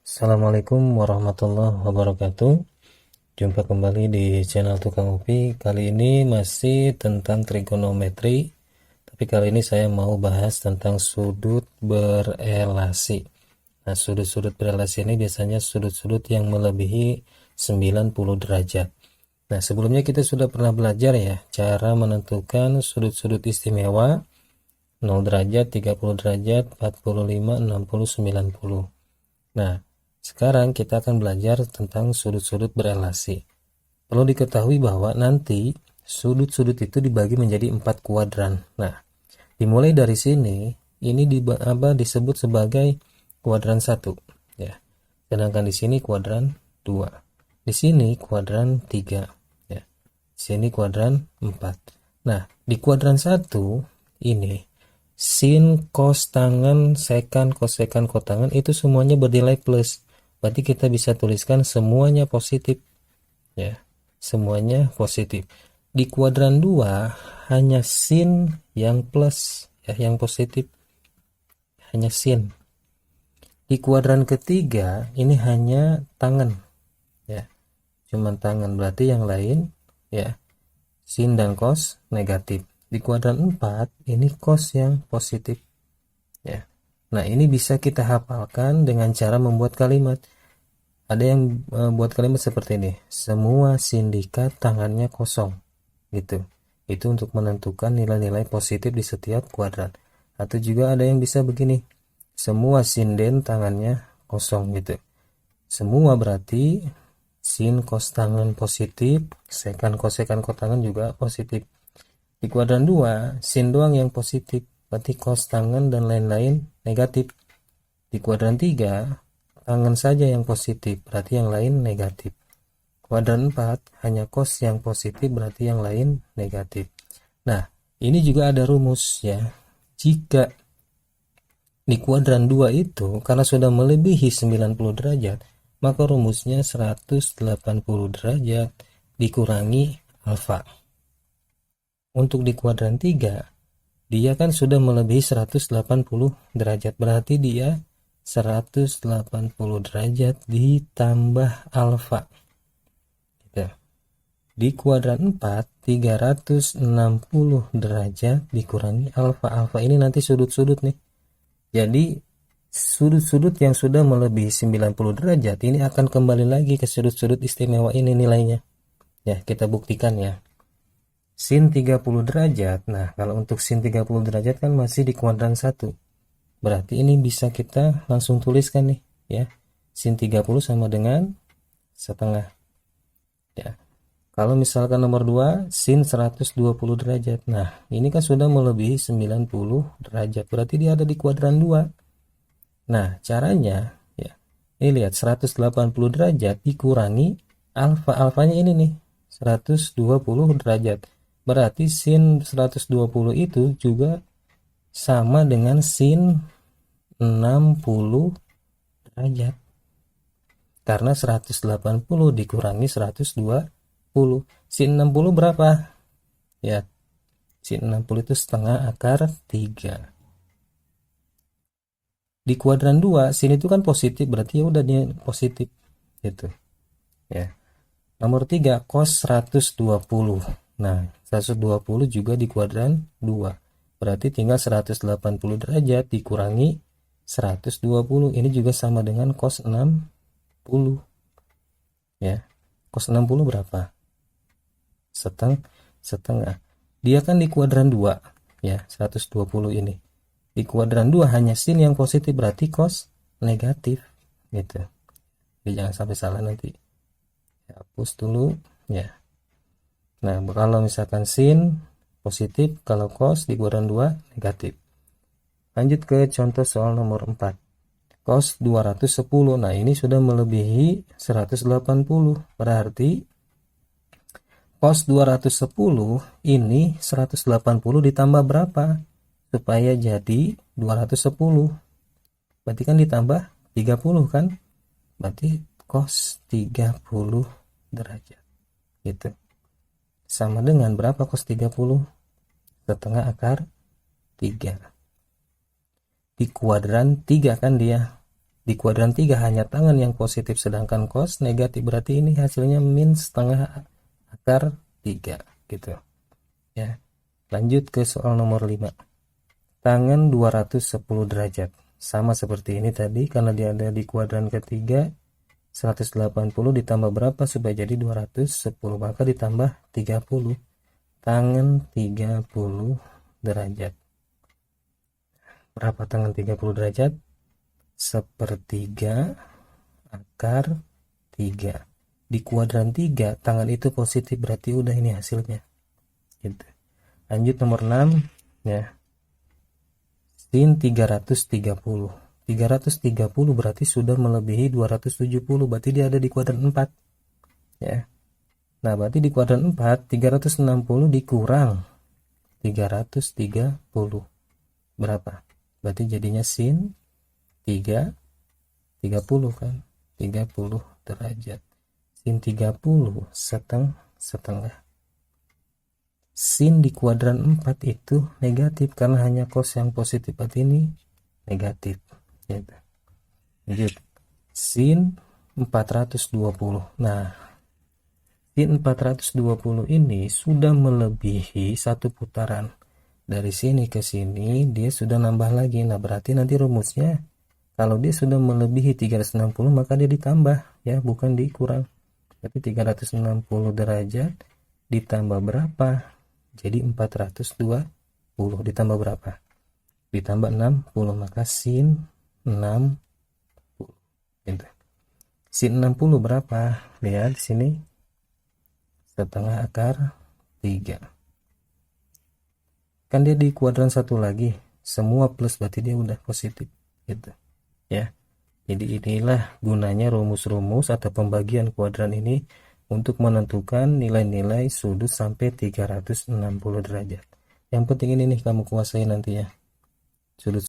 Assalamualaikum warahmatullahi wabarakatuh. Jumpa kembali di channel Tukang Upi. Kali ini masih tentang trigonometri, tapi kali ini saya mau bahas tentang sudut berelasi. Nah, sudut-sudut berelasi ini biasanya sudut-sudut yang melebihi 90 derajat. Nah, sebelumnya kita sudah pernah belajar ya cara menentukan sudut-sudut istimewa 0 derajat, 30 derajat, 45, 60, 90. Nah, sekarang kita akan belajar tentang sudut-sudut berelasi. Perlu diketahui bahwa nanti sudut-sudut itu dibagi menjadi 4 kuadran. Nah, dimulai dari sini, ini disebut sebagai kuadran 1 ya. Sedangkan di sini kuadran 2. Di sini kuadran 3 ya. Di sini kuadran 4. Nah, di kuadran 1 ini sin, cos tangan, sekan, kosekan, kotangan itu semuanya bernilai plus. Berarti kita bisa tuliskan semuanya positif ya. Semuanya positif. Di kuadran 2 hanya sin yang plus ya, yang positif. Hanya sin. Di kuadran ketiga ini hanya tangan ya. Cuman tangan, berarti yang lain ya sin dan cos negatif. Di kuadran 4 ini cos yang positif ya. Nah, ini bisa kita hafalkan dengan cara membuat kalimat. Ada yang buat kalimat seperti ini. Semua sindikat tangannya kosong. Gitu. Itu untuk menentukan nilai-nilai positif di setiap kuadran. Atau juga ada yang bisa begini. Semua sinden tangannya kosong gitu. Semua berarti sin kos tangan positif, sekan kosekan kotangan juga positif. Di kuadran 2, sin doang yang positif, berarti cos tangan dan lain-lain negatif. Di kuadran 3, tangan saja yang positif, berarti yang lain negatif. Kuadran 4, hanya cos yang positif, berarti yang lain negatif. Nah, ini juga ada rumus ya. Jika di kuadran 2 itu, karena sudah melebihi 90 derajat, maka rumusnya 180 derajat dikurangi alfa. Untuk di kuadran 3, dia kan sudah melebihi 180 derajat, berarti dia 180 derajat ditambah alfa. Gitu. Di kuadran 4, 360 derajat dikurangi alfa. Alfa ini nanti sudut-sudut nih. Jadi sudut-sudut yang sudah melebihi 90 derajat ini akan kembali lagi ke sudut-sudut istimewa ini nilainya. Ya, kita buktikan ya. Sin 30 derajat. Nah, kalau untuk sin 30 derajat kan masih di kuadran 1. Berarti ini bisa kita langsung tuliskan nih, ya. Sin 30 sama dengan setengah. Ya. Kalau misalkan nomor 2, sin 120 derajat. Nah, ini kan sudah melebihi 90 derajat. Berarti dia ada di kuadran 2. Nah, caranya ya. Ini lihat 180 derajat dikurangi alfa. Alfanya ini nih, 120 derajat. Berarti sin 120 itu juga sama dengan sin 60 derajat. Karena 180 dikurangi 120. Sin 60 berapa? Ya, sin 60 itu setengah akar 3. Di kuadran 2, sin itu kan positif, berarti ya udah dia positif. Gitu. Ya. Nomor 3, cos 120. Nah, 120 juga di kuadran 2. Berarti tinggal 180 derajat dikurangi 120. Ini juga sama dengan cos 60. Ya. Cos 60 berapa? Setengah. Dia kan di kuadran 2. Ya, 120 ini. Di kuadran 2 hanya sin yang positif, berarti cos negatif. Gitu. Jadi jangan sampai salah nanti. Hapus dulu. Ya. Nah, kalau misalkan sin positif, kalau cos di kuadran 2 negatif. Lanjut ke contoh soal nomor 4. Cos 210. Nah, ini sudah melebihi 180. Berarti cos 210 ini 180 ditambah berapa? Supaya jadi 210. Berarti kan ditambah 30 kan? Berarti cos 30 derajat. Gitu. Sama dengan berapa cos 30? Setengah akar 3. Di kuadran 3 kan dia. Di kuadran 3 hanya tangan yang positif sedangkan cos negatif, berarti ini hasilnya min setengah akar 3 gitu ya. Lanjut ke soal nomor 5. Tangan 210 derajat. Sama seperti ini tadi, karena dia ada di kuadran ketiga, 180 ditambah berapa supaya jadi 210, maka ditambah 30. Tangan 30 derajat. Berapa tangan 30 derajat? Sepertiga akar 3. Di kuadran 3 tangan itu positif, berarti udah ini hasilnya gitu. Lanjut nomor 6 ya. Sin 330. 330 berarti sudah melebihi 270, berarti dia ada di kuadran 4 ya. Nah, berarti di kuadran 4 360 dikurang 330 berapa? Berarti jadinya sin 30 kan, 30 derajat. Sin 30 setengah. Sin di kuadran 4 itu negatif karena hanya cos yang positif, berarti ini negatif gitu. Lanjut, sin 420. Nah, sin 420 ini sudah melebihi satu putaran. Dari sini ke sini dia sudah nambah lagi. Nah, berarti nanti rumusnya kalau dia sudah melebihi 360 maka dia ditambah ya, bukan dikurang. Berarti 360 derajat ditambah berapa? Jadi 420 ditambah berapa? Ditambah 60, maka sin 60 gitu. Sin 60 berapa? Lihat di sini, setengah akar 3. Kan dia di kuadran 1 lagi, semua plus, berarti dia udah positif gitu ya. Jadi inilah gunanya rumus-rumus atau pembagian kuadran ini untuk menentukan nilai-nilai sudut sampai 360 derajat. Yang penting ini nih kamu kuasai nanti ya, sudut